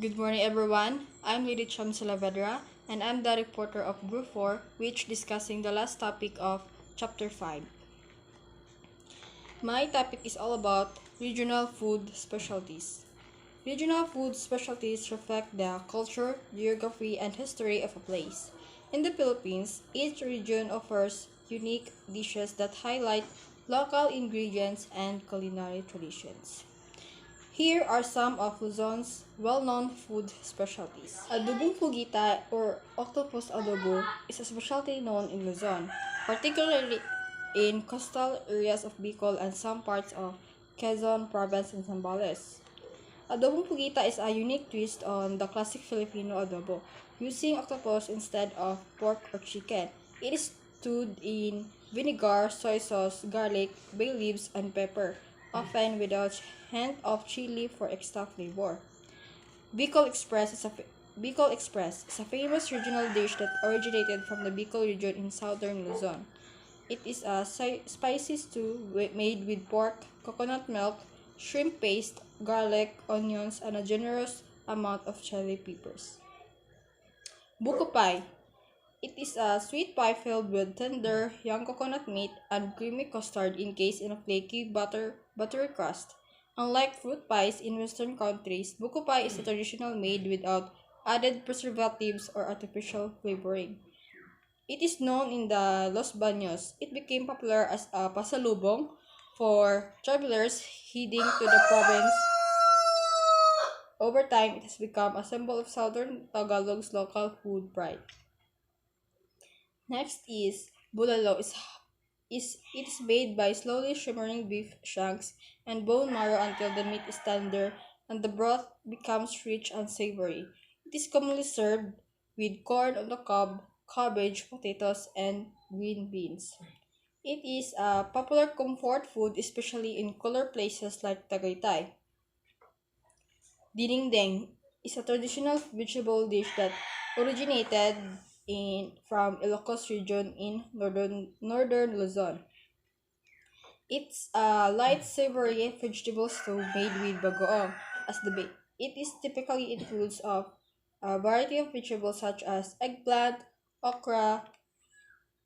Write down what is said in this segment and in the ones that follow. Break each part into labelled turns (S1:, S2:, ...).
S1: Good morning, everyone. I'm Lady Cham Salavedra, and I'm the reporter of Group 4, which discussing the last topic of Chapter 5. My topic is all about regional food specialties. Regional food specialties reflect the culture, geography, and history of a place. In the Philippines, each region offers unique dishes that highlight local ingredients and culinary traditions. Here are some of Luzon's well-known food specialties. Adobong pugita or octopus adobo is a specialty known in Luzon, particularly in coastal areas of Bicol and some parts of Quezon Province and Zambales. Adobong pugita is a unique twist on the classic Filipino adobo, using octopus instead of pork or chicken. It is stewed in vinegar, soy sauce, garlic, bay leaves, and pepper, often with a hint of chili for extra flavor. Bicol Express is a Bicol Express is a famous regional dish that originated from the Bicol region in southern Luzon. It is a spicy stew made with pork, coconut milk, shrimp paste, garlic, onions, and a generous amount of chili peppers. Buko pie. It is a sweet pie filled with tender, young coconut meat and creamy custard encased in a flaky buttery crust. Unlike fruit pies in Western countries, buko pie is a traditional made without added preservatives or artificial flavoring. It is known in the Los Baños. It became popular as a pasalubong for travelers heading to the province. Over time, it has become a symbol of Southern Tagalog's local food pride. Next is bulalo. It is made by slowly shimmering beef shanks and bone marrow until the meat is tender and the broth becomes rich and savory. It is commonly served with corn on the cob, cabbage, potatoes, and green beans. It is a popular comfort food, especially in cooler places like Tagaytay. Dinengdeng is a traditional vegetable dish that originated from Ilocos region in northern Luzon. It's a light savory vegetable stew made with bagoong as the base. It is typically includes of a variety of vegetables such as eggplant, okra,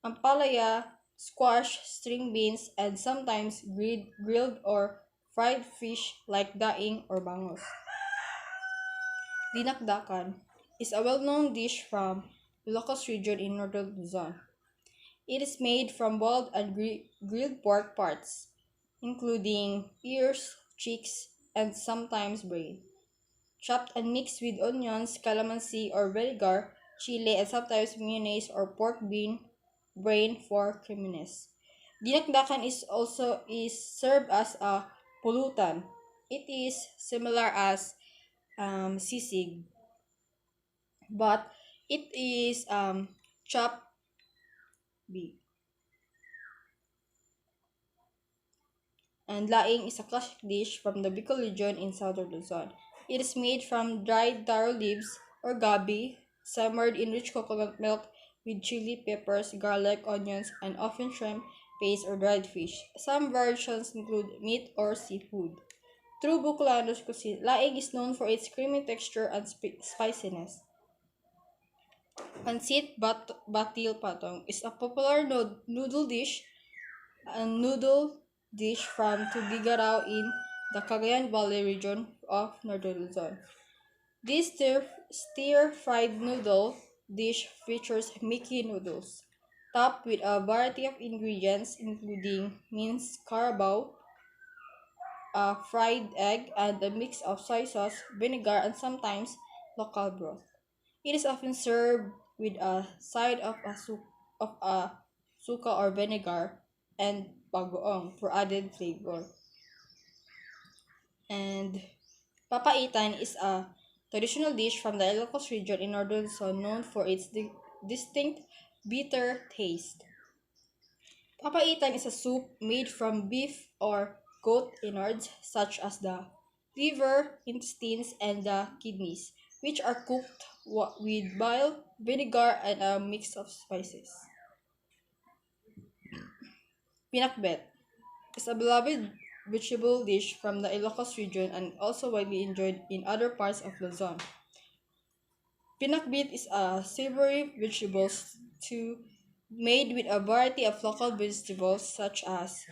S1: ampalaya, squash, string beans, and sometimes grilled or fried fish like daing or bangus. Dinakdakan is a well-known dish from Ilocos region in northern Luzon. It is made from boiled and grilled pork parts, including ears, cheeks, and sometimes brain, chopped and mixed with onions, calamansi or vinegar, chili, and sometimes mayonnaise or pork brain for creaminess. Dinakdakan is served as a pulutan. It is similar as sisig, but it is chopped beef. And laing is a classic dish from the Bicol region in southern Luzon. It is made from dried taro leaves or gabi, simmered in rich coconut milk with chili, peppers, garlic, onions, and often shrimp paste or dried fish. Some versions include meat or seafood. True Bicolanos cuisine, laing is known for its creamy texture and spiciness. Pancit Batil Patong is a popular noodle dish from Tugigaraw in the Cagayan Valley region of northern Luzon. This stir-fried noodle dish features Mickey noodles, topped with a variety of ingredients including minced carabao, a fried egg, and a mix of soy sauce, vinegar, and sometimes local broth. It is often served with a side of a suka or vinegar and bagoong for added flavor. And papaitan is a traditional dish from the Ilocos region in northern Luzon known for its distinct bitter taste. Papaitan is a soup made from beef or goat innards such as the liver, intestines, and the kidneys, which are cooked with mild vinegar and a mix of spices. Pinakbet is a beloved vegetable dish from the Ilocos region and also widely enjoyed in other parts of Luzon. Pinakbit is a savory vegetable stew made with a variety of local vegetables such as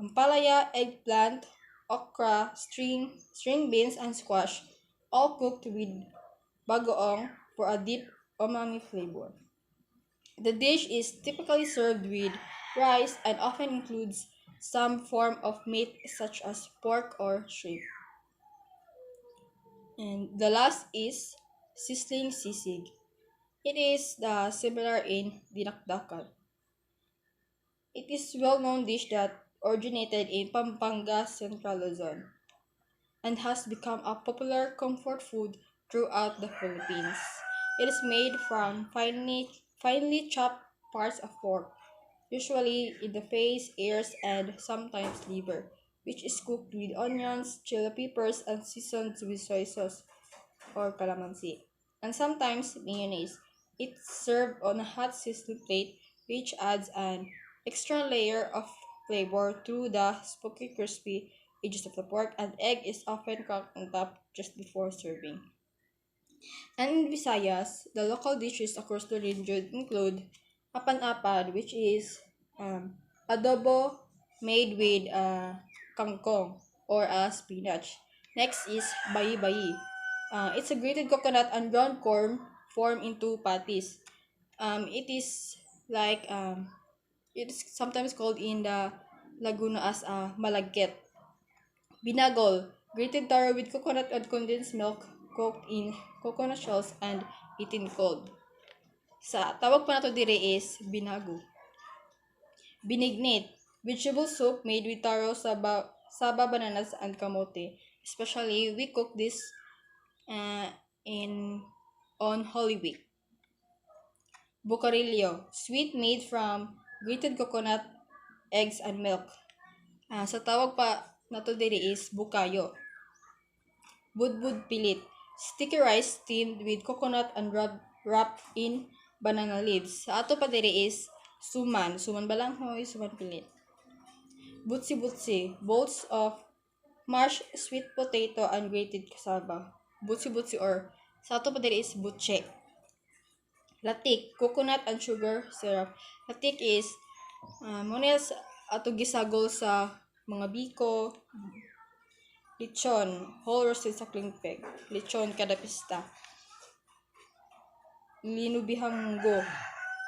S1: ampalaya, eggplant, okra, string beans, and squash, all cooked with bagoong for a deep umami flavor. The dish is typically served with rice and often includes some form of meat such as pork or shrimp. And the last is sizzling sisig. It is similar in dinakdakan. It is well-known dish that originated in Pampanga, Central Luzon, and has become a popular comfort food throughout the Philippines. It is made from finely chopped parts of pork, usually in the face, ears, and sometimes liver, which is cooked with onions, chili peppers, and seasoned with soy sauce or calamansi, and sometimes mayonnaise. It's served on a hot sizzling plate, which adds an extra layer of flavor through the smoky, crispy edges of the pork, and egg is often cracked on top just before serving. And in Visayas, the local dishes across the region include apan-apan, which is adobo made with kangkong or spinach. Next is bayi-bayi. It's a grated coconut and ground corn formed into patties. It is like it is sometimes called in the Laguna as malagkit. Binagol, grated taro with coconut and condensed milk cooked in coconut shells and eaten cold. Sa tawag pa nato dire is binago. Binignit, vegetable soup made with taro, saba, bananas, and kamote. Especially, we cook this in on Holy Week. Bucarillo, sweet made from grated coconut, eggs, and milk. Sa tawag pa nato dire is bukayo. Budbud pilit, sticky rice steamed with coconut and wrapped in banana leaves. Sa ato pa dire is suman balanghoy, suman pilit. Butsi-butsi, bolts of mashed sweet potato and grated cassava. Butsi-butsi or sa ato pa dire is butche. Latik, coconut and sugar syrup. Latik is muna ato gisagol sa mga biko. Lechon, whole roasted suckling pig. Lechon kada pista. Linubihang munggo,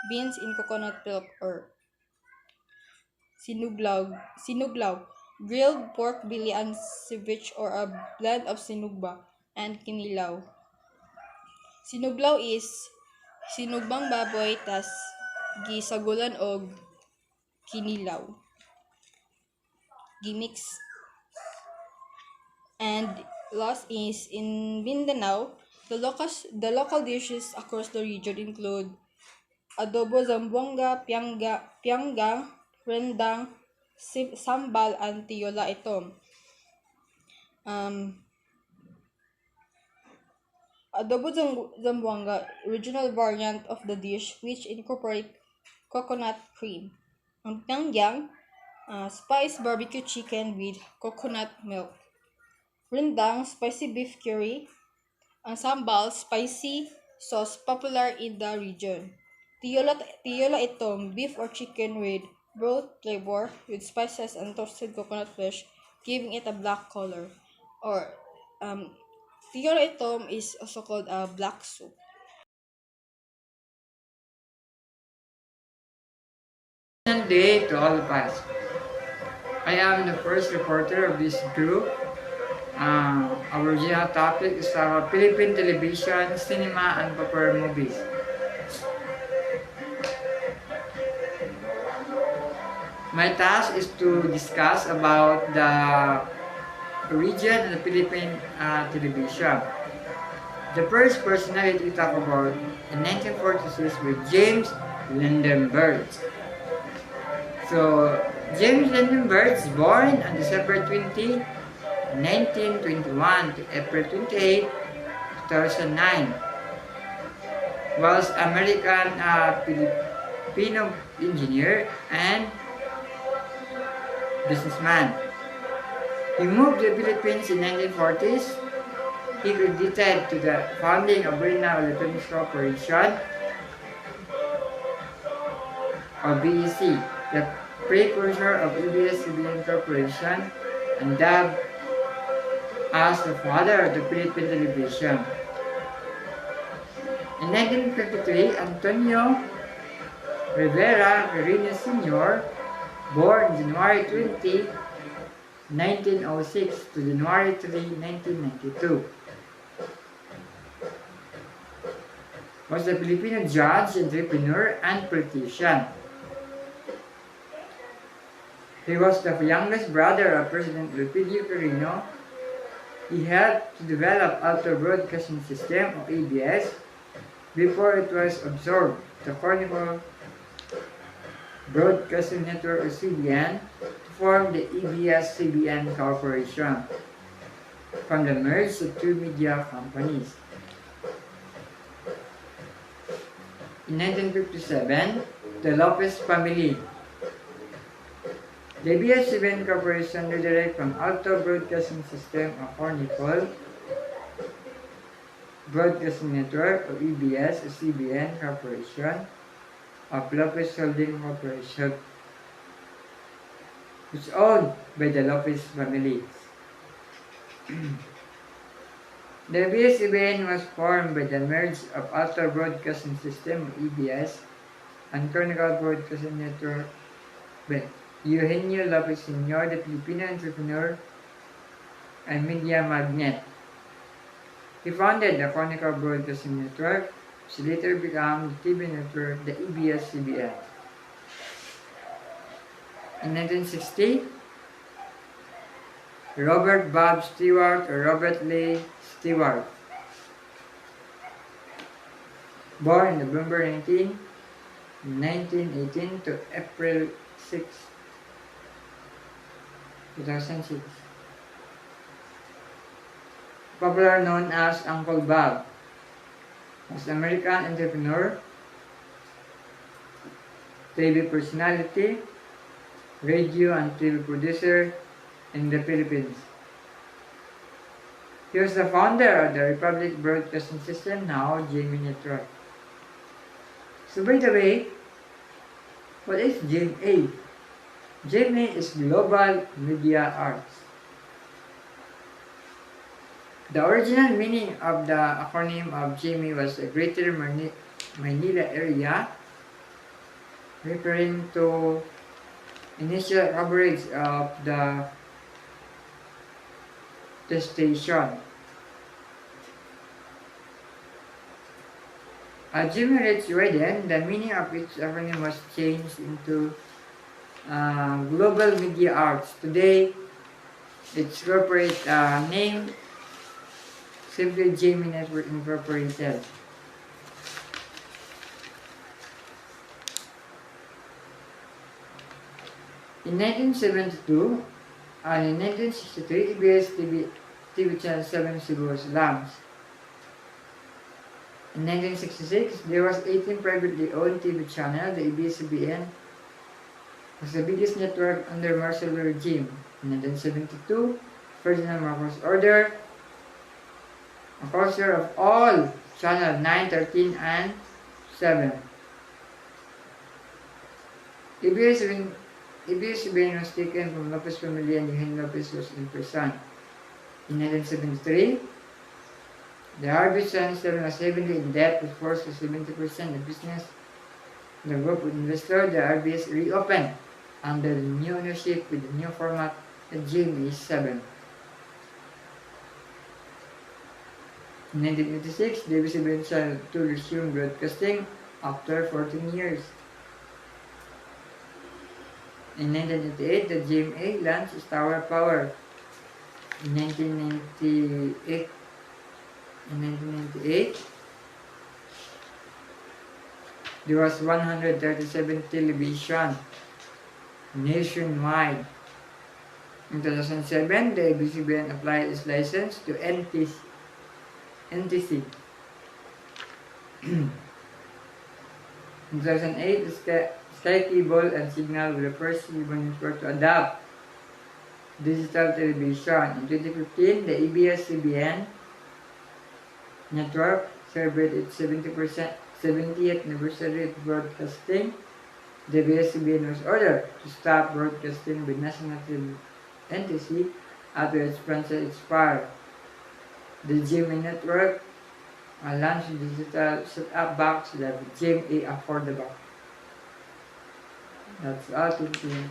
S1: beans in coconut milk or sinuglaw, grilled pork belly and ceviche or a blend of sinugba and kinilaw. Sinuglaw is sinugbang baboy tas gisagulan og kinilaw. Gimix. And last is in Mindanao, the local dishes across the region include adobo zamboanga, pianggang, rendang, sambal, and tiola itom. Adobo zamboanga, regional variant of the dish which incorporate coconut cream. Ang pianggang, spiced barbecue chicken with coconut milk. Rendang, spicy beef curry. Ang sambal, spicy sauce popular in the region. Tiola itom, beef or chicken with broth flavor with spices and toasted coconut flesh, giving it a black color. Or tiola itom is also called a black soup.
S2: Good day to all of us. I am the first reporter of this group. Our original topic is our Philippine television, cinema, and popular movies. My task is to discuss about the region and the Philippine television. The first personality we talk about in 1946 was James Lindenberg. So, James Lindenberg was born on December 20, 1921 to April 28, 2009. Was American Filipino engineer and businessman. He moved to the Philippines in 1940s. He credited to the founding of Brina Electronics Corporation, or BEC, the precursor of ABS-CBN Corporation, and dubbed as the father of the Philippine television. In 1953, Antonio Rivera Carino Sr., born January 20, 1906 to January 3, 1992, was a Filipino judge, entrepreneur, and politician. He was the youngest brother of President Elpidio Quirino. He helped to develop outdoor broadcasting system of ABS before it was absorbed the Chronicle Broadcasting Network or CBN to form the ABS-CBN Corporation from the merge of two media companies. In 1957, the Lopez family, the ABS-CBN Corporation redirect from Outdoor Broadcasting System of Chronicle Broadcasting Network or EBS or CBN Corporation of Lopez Holding Corporation, which is owned by the Lopez family. The ABS-CBN was formed by the merge of Outdoor Broadcasting System (EBS) and Chronicle Broadcasting Network by Eugenio Lopez Sr., the Filipino entrepreneur and media magnate. He founded the Chronicle Broadcasting Network, which later became the TV network, the ABS-CBN. In 1960, Robert Bob Stewart or Robert Lee Stewart, born November 19, 1918 to April 6, 2006. Popular known as Uncle Bob, was an American entrepreneur, TV personality, radio and TV producer in the Philippines. He was the founder of the Republic Broadcasting System, now GMA Network. So by the way, what is GMA? GMA is Global Media Arts. The original meaning of the acronym of GMA was the Greater Manila Area, referring to initial coverage of the station. As GMA reached Sweden, the meaning of its acronym was changed into Global Media Arts. Today, its corporate name simply GMA Network Incorporated. In 1972 and in 1963, ABS TV Channel 7 Cebu was launched. In 1966, there was 18 privately owned TV channels. The ABS-CBN was the biggest network under martial regime. In 1972, Ferdinand Marcos ordered a closure of all channel 9, 13, and 7. ABS-CBN was taken from Lopez family and Eugenio Lopez was imprisoned. In 1973, the RB Channel 7 was heavily in debt, was forced to 70% of business. The group of investors, the RBS, reopened under the new ownership with the new format, the GMA 7. In 1986, the ABS-CBN Channel 2 resumed broadcasting after 14 years. In 1988, the GMA launched its Tower Power. In 1998, there was 137 television nationwide. In 2007, the ABS-CBN applied its license to NTC. In 2008, Sky Cable and Signal were the first cable network to adopt digital television. In 2015, the ABS-CBN network celebrated its 70th anniversary of broadcasting. The ABS-CBN was ordered to stop broadcasting with national NTC after its sponsor expired. The GMA network launched digital set-up box that GMA affordable. That's all. Thank you.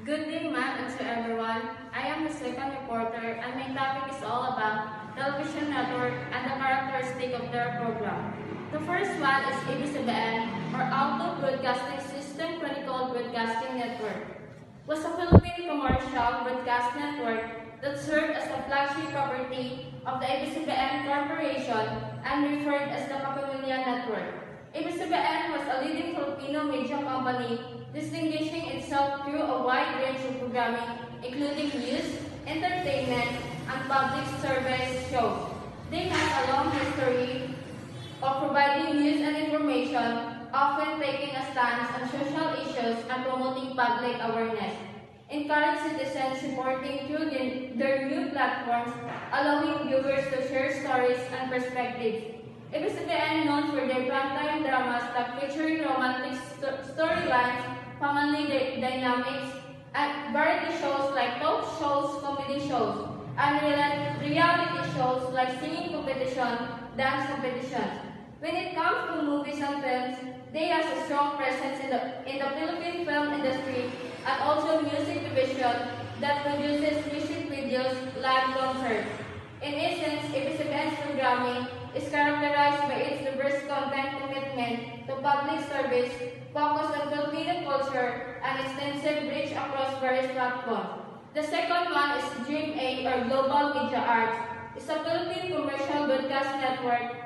S3: Good day, ma'am, and to everyone. I am the second reporter, and my topic is all about television network and the characteristic of their program. The first one is ABS-CBN, or Outlook Broadcasting System Chronicle Broadcasting Network. Was a Philippine commercial broadcast network that served as the flagship property of the ABS-CBN Corporation and referred as the Kapamilya Network. ABS-CBN was a leading Filipino media company, distinguishing itself through a wide range of programming, including news, entertainment, and public service shows. They have a long history of providing news and information, often taking a stance on social issues and promoting public awareness. Encourage citizens reporting through their new platforms, allowing viewers to share stories and perspectives. ABS-CBN known for their primetime dramas that featuring romantic storylines, family dynamics, and variety shows like talk shows, comedy shows, and reality shows like singing competition, dance competitions. When it comes to movies and films, they have a strong presence in the Philippine film industry and also music division that produces music videos, live concerts. In essence, ABS-CBN's programming is characterized by its diverse content commitment to public service, focused on Filipino culture, and extensive reach across various platforms. The second one is GMA, or Global Media Arts. It's a Philippine commercial broadcast network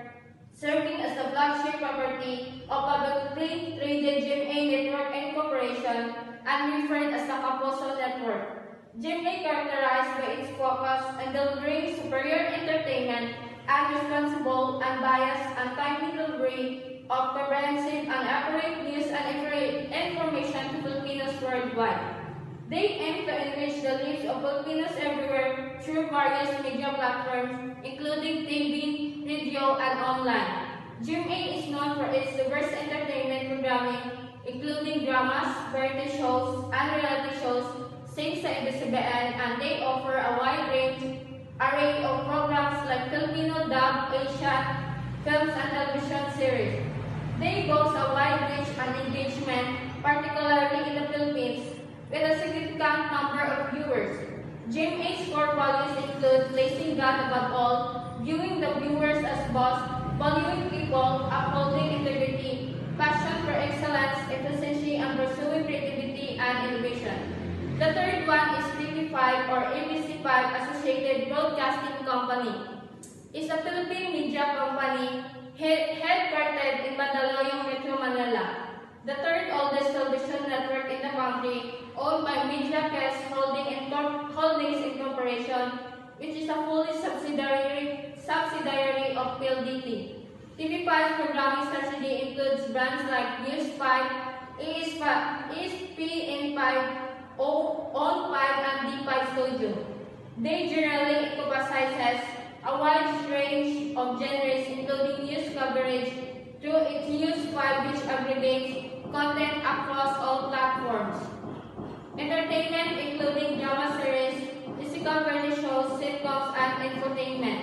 S3: serving as the flagship property of publicly traded GMA Network Incorporation and referred as the Kaposo Network. GMA characterized by its focus on delivering superior entertainment and responsible, unbiased, and timely delivery of comprehensive and accurate news and information to Filipinos worldwide. They aim to enrich the lives of Filipinos everywhere through various media platforms, including TV, radio, and online. GMA is known for its diverse entertainment programming, including dramas, variety shows, and reality shows, same sa ABS-CBN, and they offer a wide array of programs like Filipino dub, Asian films, and television series. They boast a wide reach and engagement, particularly in the Philippines, with a significant number of viewers. GMA's core values include placing God above all, viewing the viewers as boss, valuing people, upholding integrity, passion for excellence, efficiency, and pursuing creativity and innovation. The third one is TV5, or ABC5 Associated Broadcasting Company. It's a Philippine media company headquartered in Mandaluyong, Metro Manila. The third oldest television network in the country, owned by Mediacast Holdings Incorporation, which is a fully subsidiary of PLDT. TV5's programming strategy includes brands like News 5, ESPN 5, On 5, and D5 Studio. They generally emphasizes a wide range of genres, including news coverage through its News 5, which aggregates content across all platforms. Entertainment, including drama series, physical variety shows, sitcoms, and infotainment.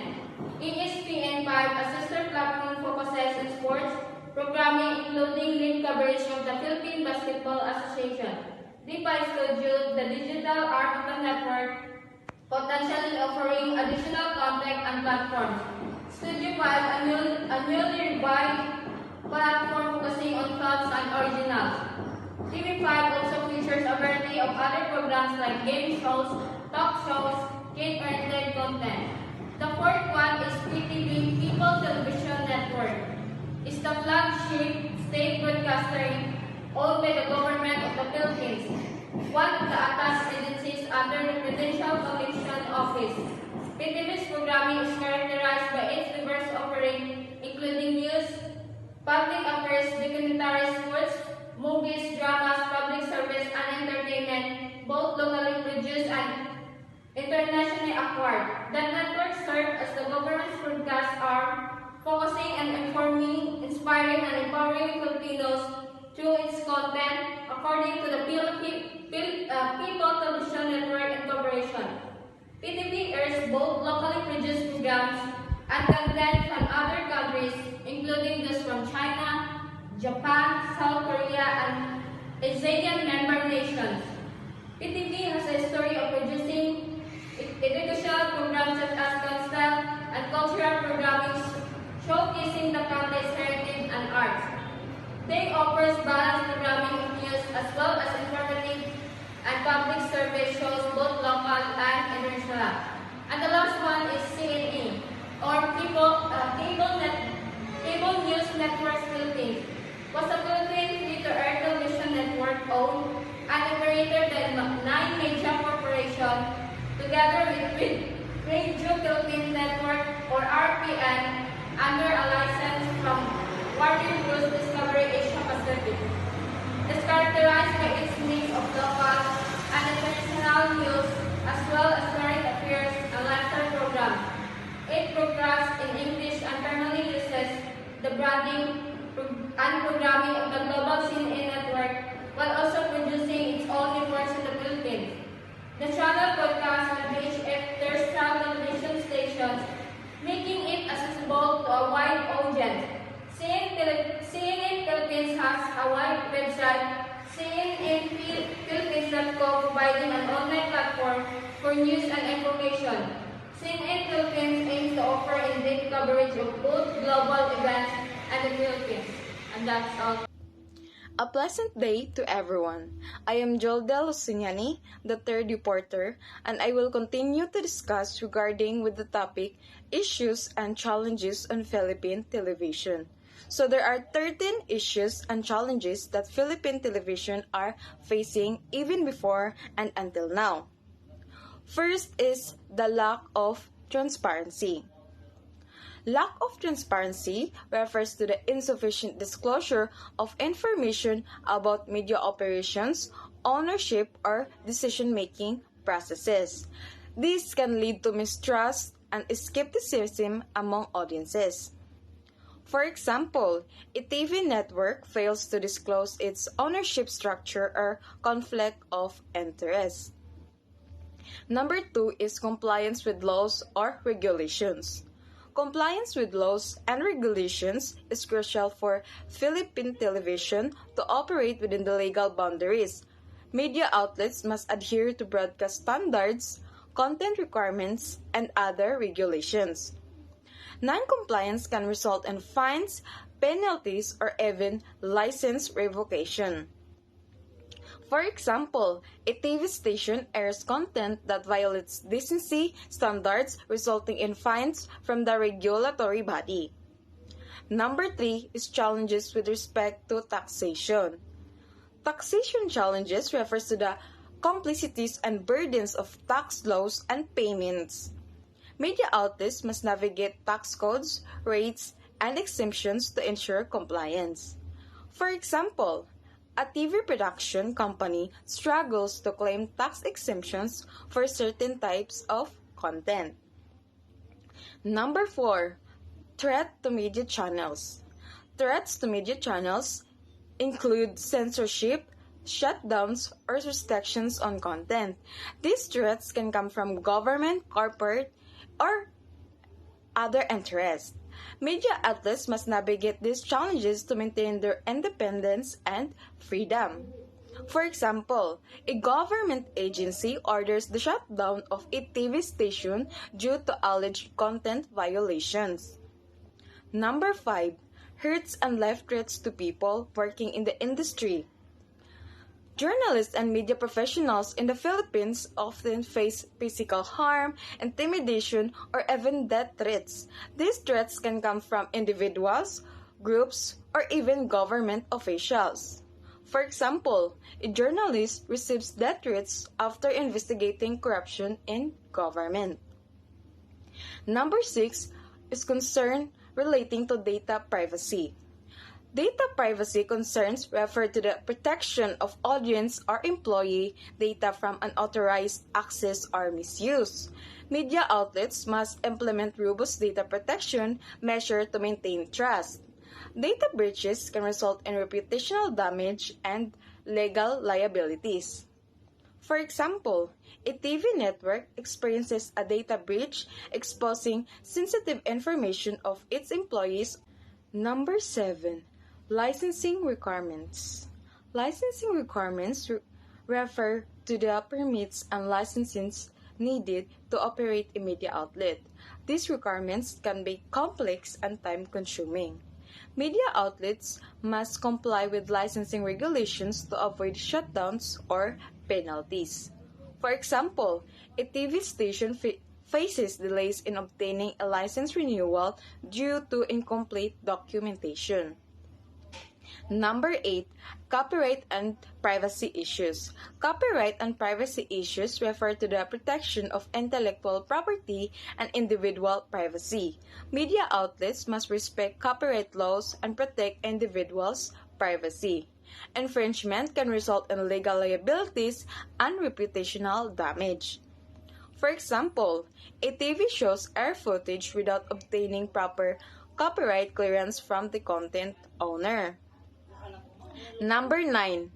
S3: ESPN 5, a sister platform, focuses on sports programming, including league coverage of the Philippine Basketball Association. D5 Studio, the digital arm of the network, potentially offering additional content and platforms. Studio 5, a newly revived platform focusing on films and originals. TV5 also features a variety of other programs like game shows, talk shows, kid-oriented content. The fourth one is PTV, People Television Network. It's the flagship state broadcaster owned by the government of the Philippines, one of the attached agencies under the Prudential Commission Office. PTV's programming is characterized by its diverse offering, including news, public affairs, documentary sports, movies, dramas, public service, and entertainment, both locally produced and internationally acquired. That network served as the government's broadcast arm, focusing on informing, inspiring, and empowering Filipinos through its content, according to the People Television Network Incorporation. PTV airs both locally produced programs and content from other countries, including those from China, Japan, South Korea, and ASEAN member nations. PTV has a history of producing educational programs such as cultural and cultural programming showcasing the country's heritage and arts. They offers balanced programming of news as well as informative and public survey shows both local and international. And the last one is CNE, or Cable News Networks Philippines, was a Philippine free-to-air television network owned and operated by 9 Media Corporation, together with Radio Philippines Network, or RPN, under a license from Warner Bros. Discovery Asia Pacific. It's characterized by its mix of local and international news, as well as current affairs and lifestyle programs. It broadcasts in English and primarily uses the branding and programming of the Global CNN network, while also producing its own reports in the Philippines. The channel broadcasts on VHF terrestrial television stations, making it accessible to a wide audience. CNN Philippines has a wide website, CNNPhilippines.com, providing an online platform for news and information. CNN Philippines aims to offer in-depth coverage of both global events and the Philippines. And that's all.
S1: A pleasant day to everyone. I am Jolda Lucignani, the third reporter, and I will continue to discuss regarding with the topic issues and challenges on Philippine television. So there are 13 issues and challenges that Philippine television are facing even before and until now. First is the lack of transparency. Lack of transparency refers to the insufficient disclosure of information about media operations, ownership, or decision-making processes. This can lead to mistrust and skepticism among audiences. For example, a TV network fails to disclose its ownership structure or conflict of interest. Number 2 is compliance with laws or regulations. Compliance with laws and regulations is crucial for Philippine television to operate within the legal boundaries. Media outlets must adhere to broadcast standards, content requirements, and other regulations. Non-compliance can result in fines, penalties, or even license revocation. For example, a TV station airs content that violates decency standards, resulting in fines from the regulatory body. Number 3 is challenges with respect to taxation. Taxation challenges refers to the complexities and burdens of tax laws and payments. Media outlets must navigate tax codes, rates, and exemptions to ensure compliance. For example, a TV production company struggles to claim tax exemptions for certain types of content. Number 4, threat to media channels. Threats to media channels include censorship, shutdowns, or restrictions on content. These threats can come from government, corporate, or other interests. Media outlets must navigate these challenges to maintain their independence and freedom. For example, a government agency orders the shutdown of a TV station due to alleged content violations. Number 5, hurts and life threats to people working in the industry. Journalists and media professionals in the Philippines often face physical harm, intimidation, or even death threats. These threats can come from individuals, groups, or even government officials. For example, a journalist receives death threats after investigating corruption in government. Number 6 is concern relating to data privacy.
S4: Data privacy concerns refer to the protection of audience or employee data from unauthorized access or misuse. Media outlets must implement robust data protection measures to maintain trust. Data breaches can result in reputational damage and legal liabilities. For example, a TV network experiences a data breach exposing sensitive information of its employees. Number 7. Licensing requirements. Licensing requirements refer to the permits and licenses needed to operate a media outlet. These requirements can be complex and time-consuming. Media outlets must comply with licensing regulations to avoid shutdowns or penalties. For example, a TV station faces delays in obtaining a license renewal due to incomplete documentation. Number 8. Copyright and privacy issues. Copyright and privacy issues refer to the protection of intellectual property and individual privacy. Media outlets must respect copyright laws and protect individuals' privacy. Infringement can result in legal liabilities and reputational damage. For example, a TV shows air footage without obtaining proper copyright clearance from the content owner. Number 9.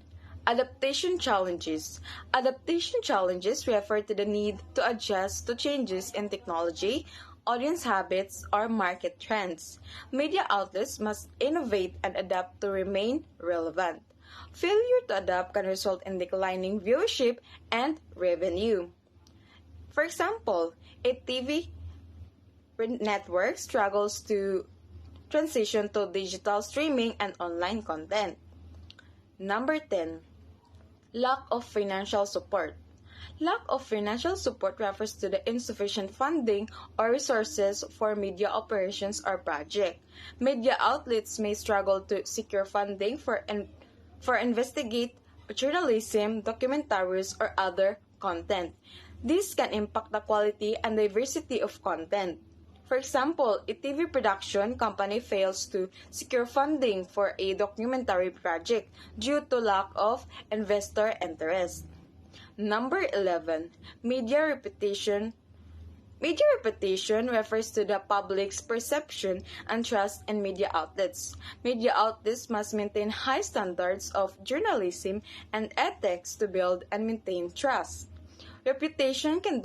S4: Adaptation challenges. Adaptation challenges refer to the need to adjust to changes in technology, audience habits, or market trends. Media outlets must innovate and adapt to remain relevant. Failure to adapt can result in declining viewership and revenue. For example, a TV network struggles to transition to digital streaming and online content. Number 10. Lack of financial support. Lack of financial support refers to the insufficient funding or resources for media operations or project. Media outlets may struggle to secure funding for investigate journalism, documentaries, or other content. This can impact the quality and diversity of content. For example, a TV production company fails to secure funding for a documentary project due to lack of investor interest. Number 11. Media reputation. Media reputation refers to the public's perception and trust in media outlets. Media outlets must maintain high standards of journalism and ethics to build and maintain trust. Reputation can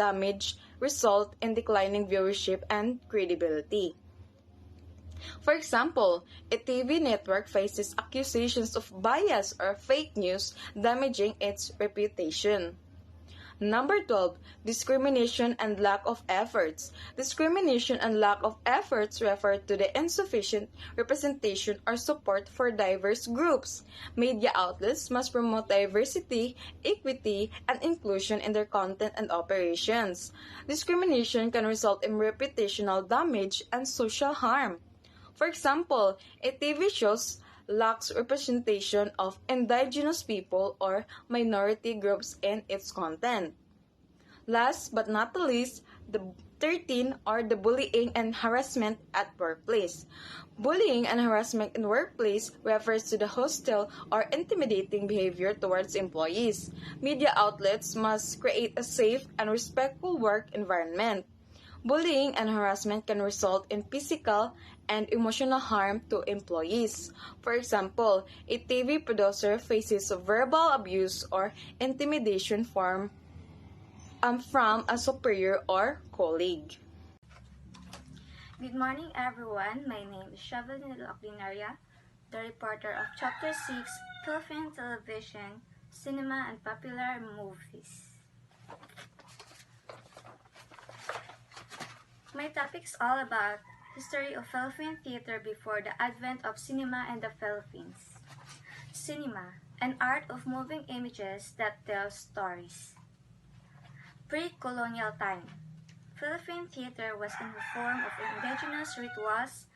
S4: result in declining viewership and credibility. For example, a TV network faces accusations of bias or fake news, damaging its reputation. Number 12. Discrimination and lack of efforts. Discrimination and lack of efforts refer to the insufficient representation or support for diverse groups. Media outlets must promote diversity, equity, and inclusion in their content and operations. Discrimination can result in reputational damage and social harm. For example, a TV show lacks representation of indigenous people or minority groups in its content. Last but not the least, the 13 are the bullying and harassment at workplace. Bullying and harassment in workplace refers to the hostile or intimidating behavior towards employees. Media outlets must create a safe and respectful work environment. Bullying and harassment can result in physical and emotional harm to employees. For example, a TV producer faces verbal abuse or intimidation from a superior or colleague.
S5: Good morning, everyone. My name is Shevelyn Loclinaria, the reporter of Chapter 6, Philippine Television, Cinema, and Popular Movies. My topic is all about history of Philippine theater before the advent of cinema in the Philippines. Cinema, an art of moving images that tells stories. Pre-colonial time, Philippine theater was in the form of indigenous rituals,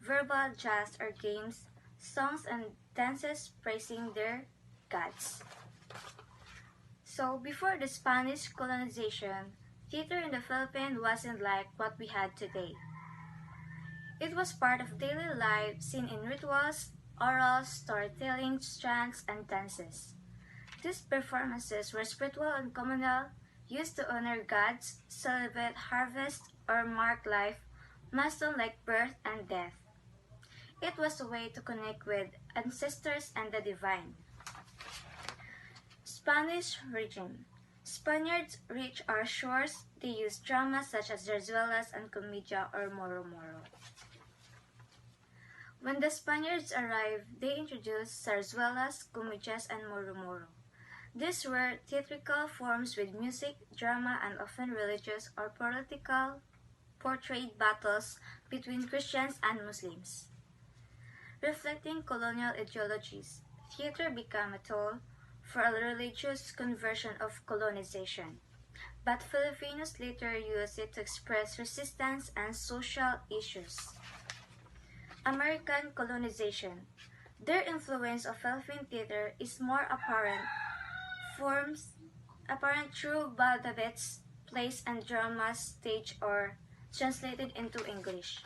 S5: verbal jazz or games, songs and dances praising their gods. So, before the Spanish colonization, theater in the Philippines wasn't like what we had today. It was part of daily life, seen in rituals, oral storytelling, chants, and dances. These performances were spiritual and communal, used to honor gods, celebrate harvest, or mark life milestones like birth and death. It was a way to connect with ancestors and the divine. Spanish region. Spaniards reach our shores. They used dramas such as zarzuelas and comedia or moro moro. When the Spaniards arrived, they introduced zarzuelas, comedias, and moro moro. These were theatrical forms with music, drama, and often religious or political portrayed battles between Christians and Muslims. Reflecting colonial ideologies, theater became a tool for a religious conversion of colonization, but Filipinos later used it to express resistance and social issues. American colonization. Their influence of Philippine theater is more apparent through Baldavet's plays and dramas staged or translated into English.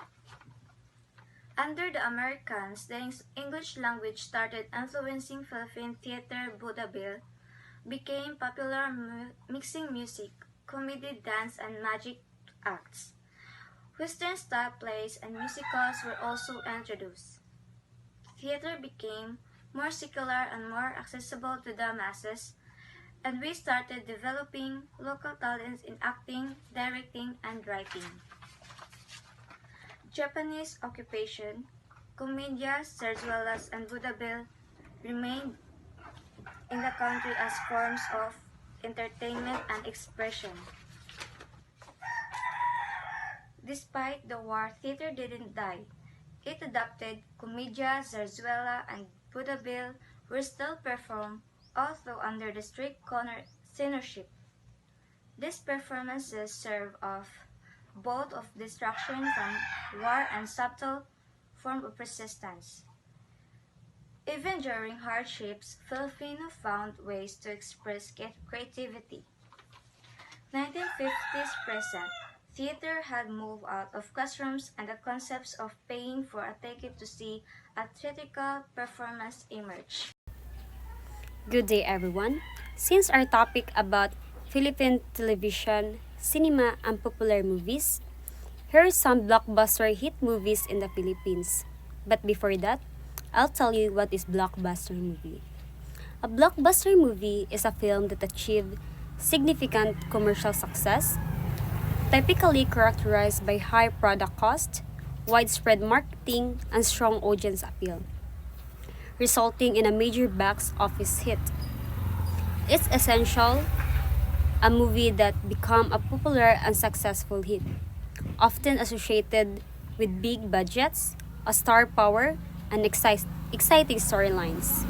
S5: Under the Americans, the English language started influencing Philippine theater. Vaudeville became popular, mixing music, comedy, dance, and magic acts. Western-style plays and musicals were also introduced. Theater became more secular and more accessible to the masses, and we started developing local talents in acting, directing, and writing. Japanese occupation, comedias, zarzuelas, and vaudeville remained in the country as forms of entertainment and expression. Despite the war, theater didn't die. It adapted. Comedia, zarzuela, and vaudeville were still performed, although under the strict censorship. These performances serve of both of distraction from war and subtle form of resistance. Even during hardships, Filipinos found ways to express creativity. 1950s present, theater had moved out of classrooms and the concepts of paying for a ticket to see a theatrical performance emerged.
S6: Good day, everyone. Since our topic about Philippine television, cinema, and popular movies, here are some blockbuster hit movies in the Philippines. But before that, I'll tell you what is blockbuster movie. A blockbuster movie is a film that achieved significant commercial success, typically characterized by high product cost, widespread marketing, and strong audience appeal, resulting in a major box office hit. It's essential a movie that become a popular and successful hit, often associated with big budgets, a star power, and exciting storylines.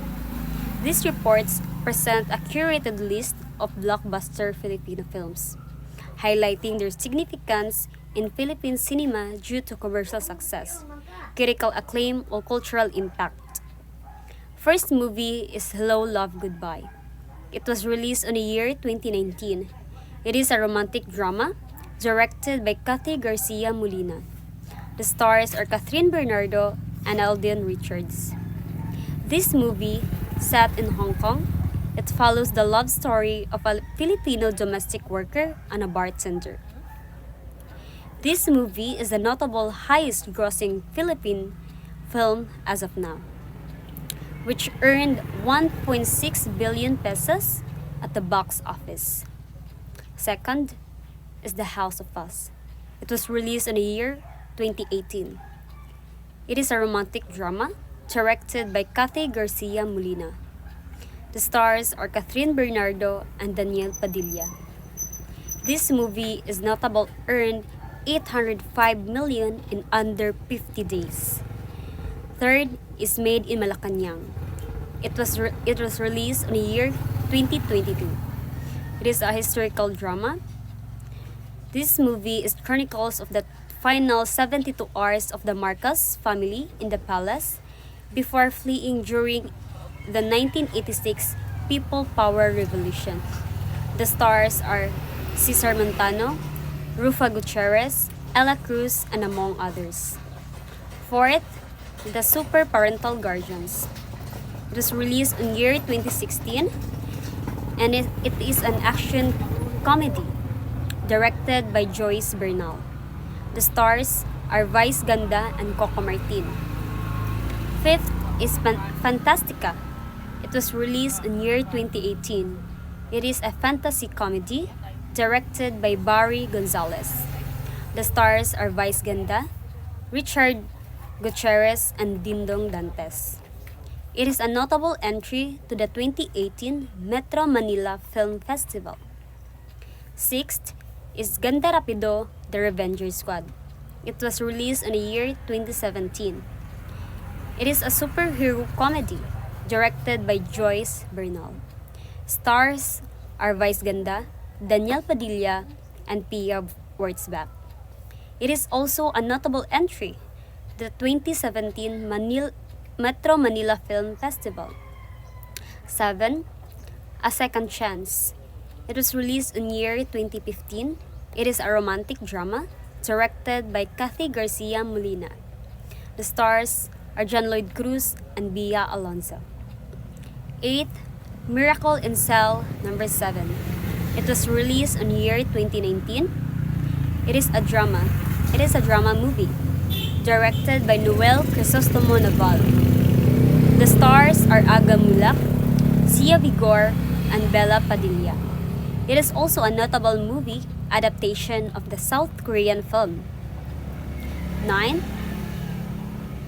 S6: These reports present a curated list of blockbuster Filipino films, highlighting their significance in Philippine cinema due to commercial success, critical acclaim, or cultural impact. First movie is Hello, Love, Goodbye. It was released on the year 2019. It is a romantic drama directed by Cathy Garcia Molina. The stars are Catherine Bernardo and Alden Richards. This movie, set in Hong Kong, it follows the love story of a Filipino domestic worker and a bartender. This movie is the notable highest grossing Philippine film as of now, which earned 1.6 billion pesos at the box office. Second is The House of Us. It was released in the year 2018. It is a romantic drama directed by Cathy Garcia Molina. The stars are Catherine Bernardo and Daniel Padilla. This movie is notable, earned 805 million in under 50 days. Third is Made in Malacanang. It was released in the year 2022. It is a historical drama. This movie is chronicles of the final 72 hours of the Marcos family in the palace before fleeing during the 1986 People Power Revolution. The stars are Cesar Montano, Rufa Gutierrez, Ella Cruz, and among others. Fourth The Super Parental Guardians. It was released in year 2016 and it is an action comedy directed by Joyce Bernal. The stars are Vice Ganda and Coco Martin. Fifth is Fantastica. It was released in year 2018. It is a fantasy comedy directed by Barry Gonzalez. The stars are Vice Ganda, Richard Gutierrez, and Dindong Dantes. It is a notable entry to the 2018 Metro Manila Film Festival. Sixth is Ganda Rapido, The Revenger Squad. It was released in the year 2017. It is a superhero comedy directed by Joyce Bernal. Stars are Vice Ganda, Daniel Padilla, and Pia Wurtzbach. It is also a notable entry to the 2017 Metro Manila Film Festival. 7. A Second Chance. It was released in year 2015. It is a romantic drama directed by Kathy Garcia Molina. The stars are John Lloyd Cruz and Bia Alonzo. 8. Miracle in Cell Number 7. It was released in year 2019. It is a drama movie directed by Noel Crisostomo Naval. The stars are Aga Mulak, Sia Vigor, and Bella Padilla. It is also a notable movie adaptation of the South Korean film. 9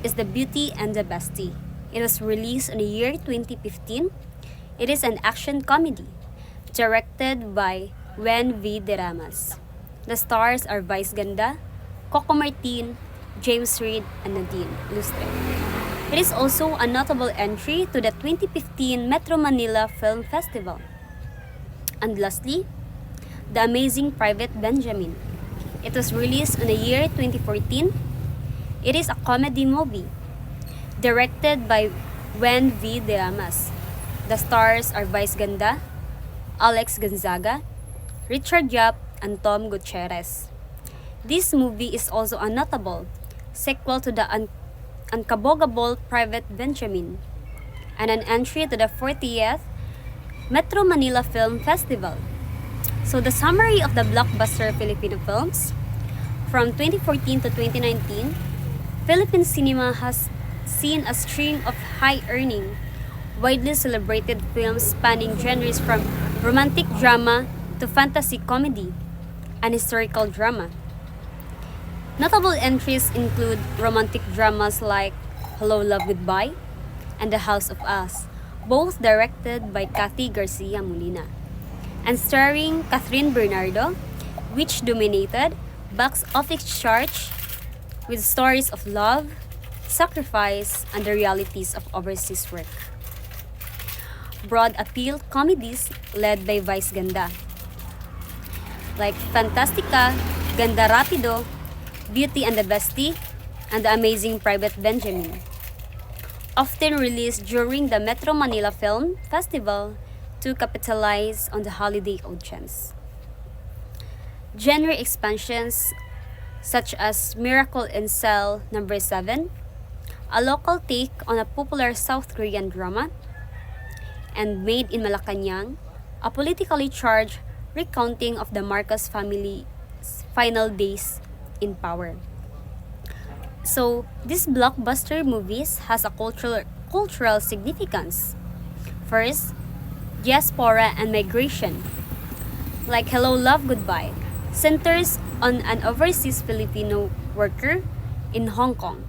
S6: is The Beauty and the Bestie. It was released in the year 2015. It is an action comedy directed by Wen V. Deramas. The stars are Vice Ganda, Coco Martin, James Reid, and Nadine Lustre. It is also a notable entry to the 2015 Metro Manila Film Festival. And lastly, The Amazing Private Benjamin. It was released in the year 2014. It is a comedy movie directed by Wen V. Deramas. The stars are Vice Ganda, Alex Gonzaga, Richard Yap, and Tom Gutierrez. This movie is also a notable sequel to the Unkabogable Private Benjamin and an entry to the 40th Metro Manila Film Festival. So the summary of the blockbuster Filipino films from 2014 to 2019, Philippine cinema has seen a string of high-earning, widely celebrated films spanning genres from romantic drama to fantasy comedy and historical drama. Notable entries include romantic dramas like Hello, Love, Goodbye and The House of Us, both directed by Kathy Garcia Molina, and starring Catherine Bernardo, which dominated box office charts with stories of love, sacrifice, and the realities of overseas work. Broad appeal comedies led by Vice Ganda, like Fantastica, Ganda Rapido, Beauty and the Bestie, and The Amazing Private Benjamin, often released during the Metro Manila Film Festival to capitalize on the holiday audience. Genre expansions such as Miracle in Cell Number 7, a local take on a popular South Korean drama, and Made in Malacanang, a politically charged recounting of the Marcos family's final days in power. So, these blockbuster movies has a cultural significance. First, diaspora and migration, like Hello, Love, Goodbye, centers on an overseas Filipino worker in Hong Kong,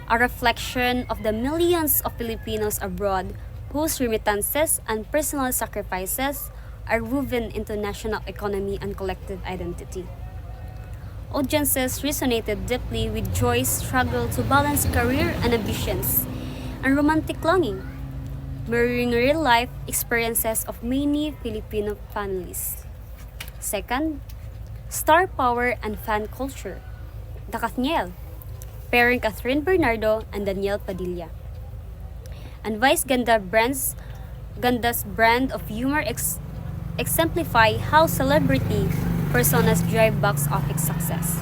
S6: a reflection of the millions of Filipinos abroad whose remittances and personal sacrifices are woven into national economy and collective identity. Audiences resonated deeply with Joy's struggle to balance career and ambitions and romantic longing, mirroring real-life experiences of many Filipino families. Second, star power and fan culture. The Kathniel, pairing Catherine Bernardo and Daniel Padilla. And Vice Ganda's brand of humor exemplify how celebrity personas drive box office success.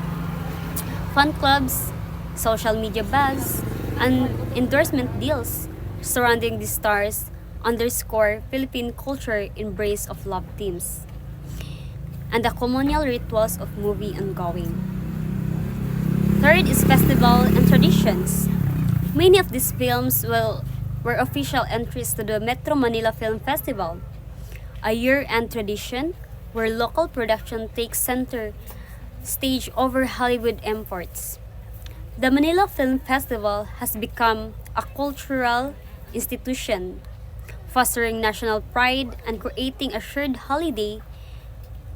S6: Fan clubs, social media buzz, and endorsement deals surrounding the stars underscore Philippine culture embrace of love themes and the communal rituals of movie ongoing. Third is festival and traditions. Many of these films were official entries to the Metro Manila Film Festival, a year-end tradition where local production takes center stage over Hollywood imports. The Manila Film Festival has become a cultural institution, fostering national pride and creating a shared holiday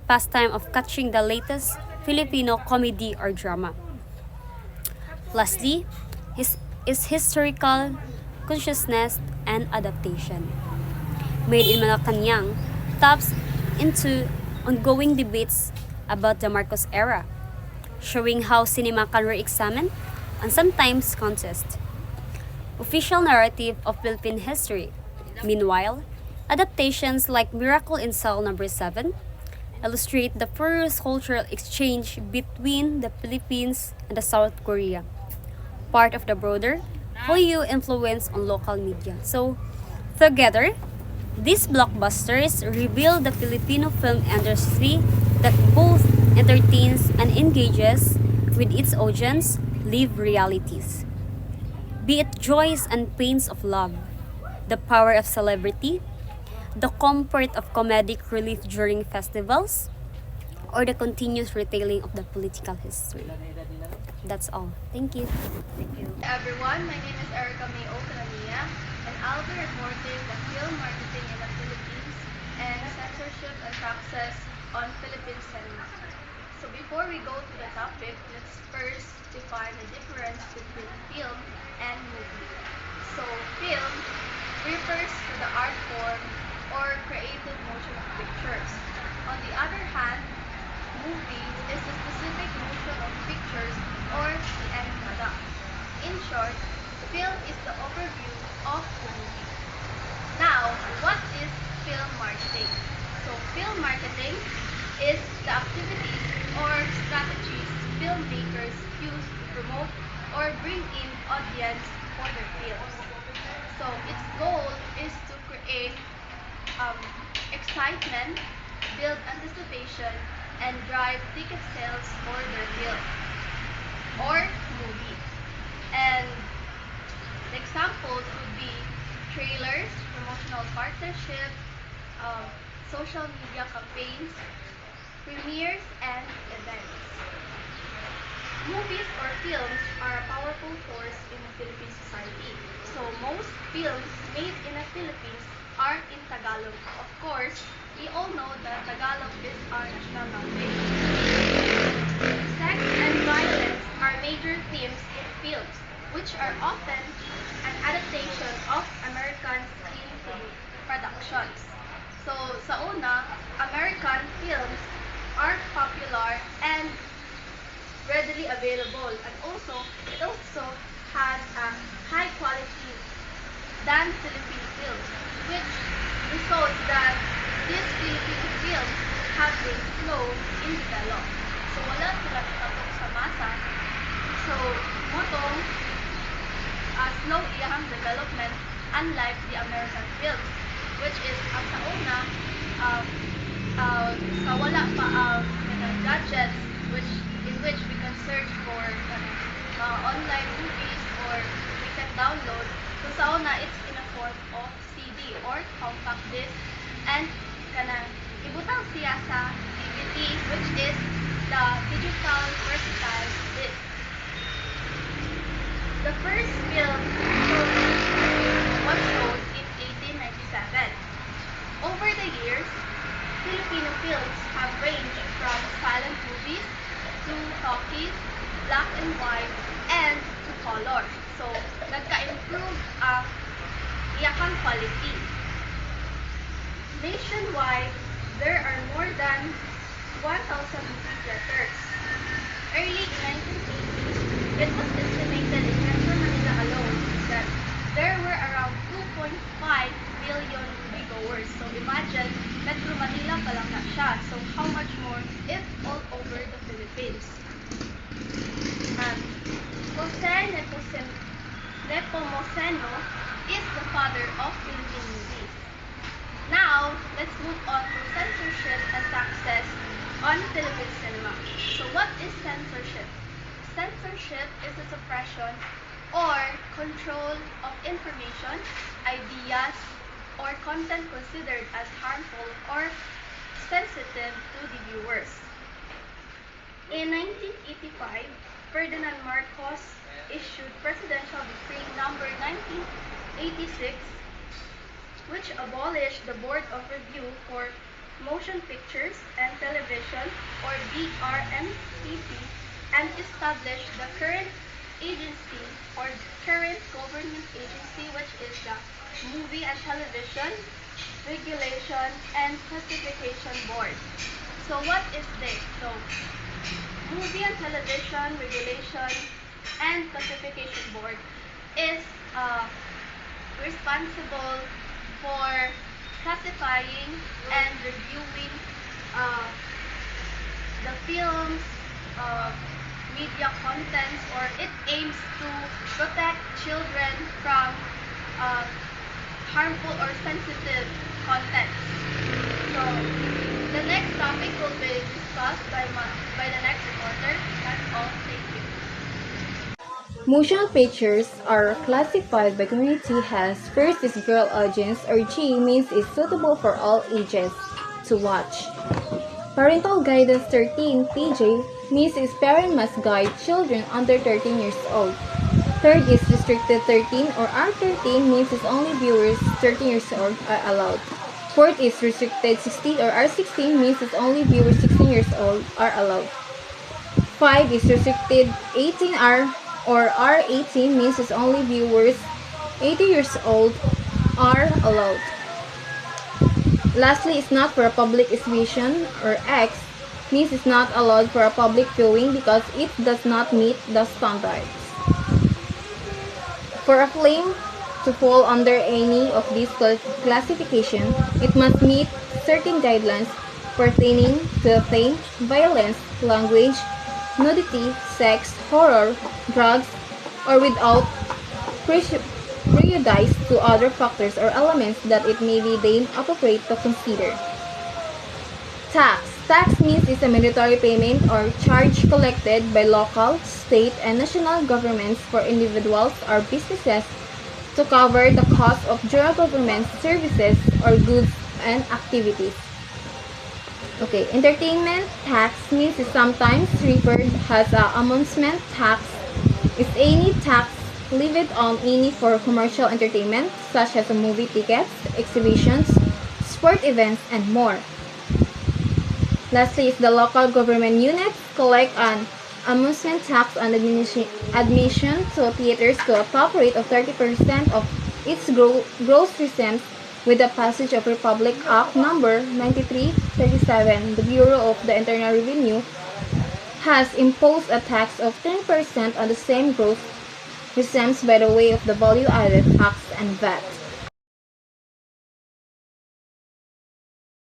S6: pastime of catching the latest Filipino comedy or drama. Lastly, is historical consciousness and adaptation. Made in Malacanang taps into ongoing debates about the Marcos era, showing how cinema can re-examine and sometimes contest official narrative of Philippine history. Meanwhile, adaptations like Miracle in Cell Number 7 illustrate the furious cultural exchange between the Philippines and the South Korea, part of the broader Hoyu influence on local media. So, together, these blockbusters reveal the Filipino film industry that both entertains and engages with its audience live realities. Be it joys and pains of love, the power of celebrity, the comfort of comedic relief during festivals, or the continuous retelling of the political history. That's all. Thank you.
S7: Everyone, my name is Erica May Okanamia, and I'll be reporting the film marketing in the Philippines and censorship and taxes on Philippine cinema. So before we go to the topic, let's first define the difference between film and movie. So film refers to the art form or creative motion of pictures. On the other hand, movie is the specific motion of pictures or the end product. In short, film is the overview of the movie. Now, what is film marketing? So film marketing is the activities or strategies filmmakers use to promote or bring in audience for their films. So its goal is to create excitement, build anticipation, and drive ticket sales for their film or movie. And the examples would be trailers, promotional partnership, social media campaigns, premieres, and events. Movies or films are a powerful force in the Philippine society. So most films made in the Philippines are in Tagalog. Of course, we all know that Tagalog is our national language. Sex and violence are major themes in films, which are often an adaptation of American screen productions. So sa una, American films are popular and readily available, and it also has a high quality than Philippine films, which results that these Filipino films have been slow in develop. So wala sila nakatok sa masa. So motong slow iyang development unlike the American films, which is ang sa una sa wala pa ang gadgets in which we can search for online movies or we can download. So sa una, it's in a form of CD or compact disc, and ibutang siya sa DVD, which is the digital versatile disc. The first film was shown in 1897. Over the years, Filipino films have ranged from silent movies to talkies, black and white, and to color. So, nagka-improve ang iyakang quality. Nationwide, there are more than 1,000 movie theaters. Early in 1980s, it was estimated in Metro Manila alone that there were around 2.5 million moviegoers. So imagine, Metro Manila pa lang na siya. So how much more if all over the Philippines? Jose Nepomuceno is the father of Philippine movies. Now, let's move on to censorship and taxes on Philippine cinema. So what is censorship? Censorship is the suppression or control of information, ideas, or content considered as harmful or sensitive to the viewers. In 1985, Ferdinand Marcos issued Presidential Decree number 1986, which abolished the Board of Review for Motion Pictures and Television, or BRMTP, and established the current agency or current government agency, which is the Movie and Television Regulation and Classification Board. So what is this? So Movie and Television Regulation and Classification Board is responsible for classifying and reviewing the films, media contents, or it aims to protect children from harmful or sensitive content. So the next topic will be discussed by the next reporter. That's all. Thank you.
S1: Motion pictures are classified by community as first is girl audience, or G means it's suitable for all ages to watch. Parental Guidance 13 (PJ) means its parent must guide children under 13 years old. Third is Restricted 13 or R13 means it's only viewers 13 years old are allowed. Fourth is Restricted 16 or R16 means it's only viewers 16 years old are allowed. 5 is Restricted 18R or R18 means it's only viewers 80 years old are allowed. Lastly, it's not for a public exhibition, or X means it's not allowed for a public viewing because it does not meet the standards. For a film to fall under any of these classification, it must meet certain guidelines pertaining to the theme, violence, language, nudity, sex, horror, drugs, or without prejudice to other factors or elements that it may be deemed appropriate to consider. Tax. Tax means it's a mandatory payment or charge collected by local, state, and national governments for individuals or businesses to cover the cost of general government services or goods and activities. Okay, entertainment tax means it's sometimes referred as an amusement tax. It's any tax levied on any for commercial entertainment such as movie tickets, exhibitions, sport events, and more. Lastly is the local government units collect an amusement tax on admission to theaters to a top rate of 30% of its gross receipts. With the passage of Republic Act number 9337, the Bureau of the Internal Revenue has imposed a tax of 10% on the same gross receipts by the way of the value-added tax and VAT.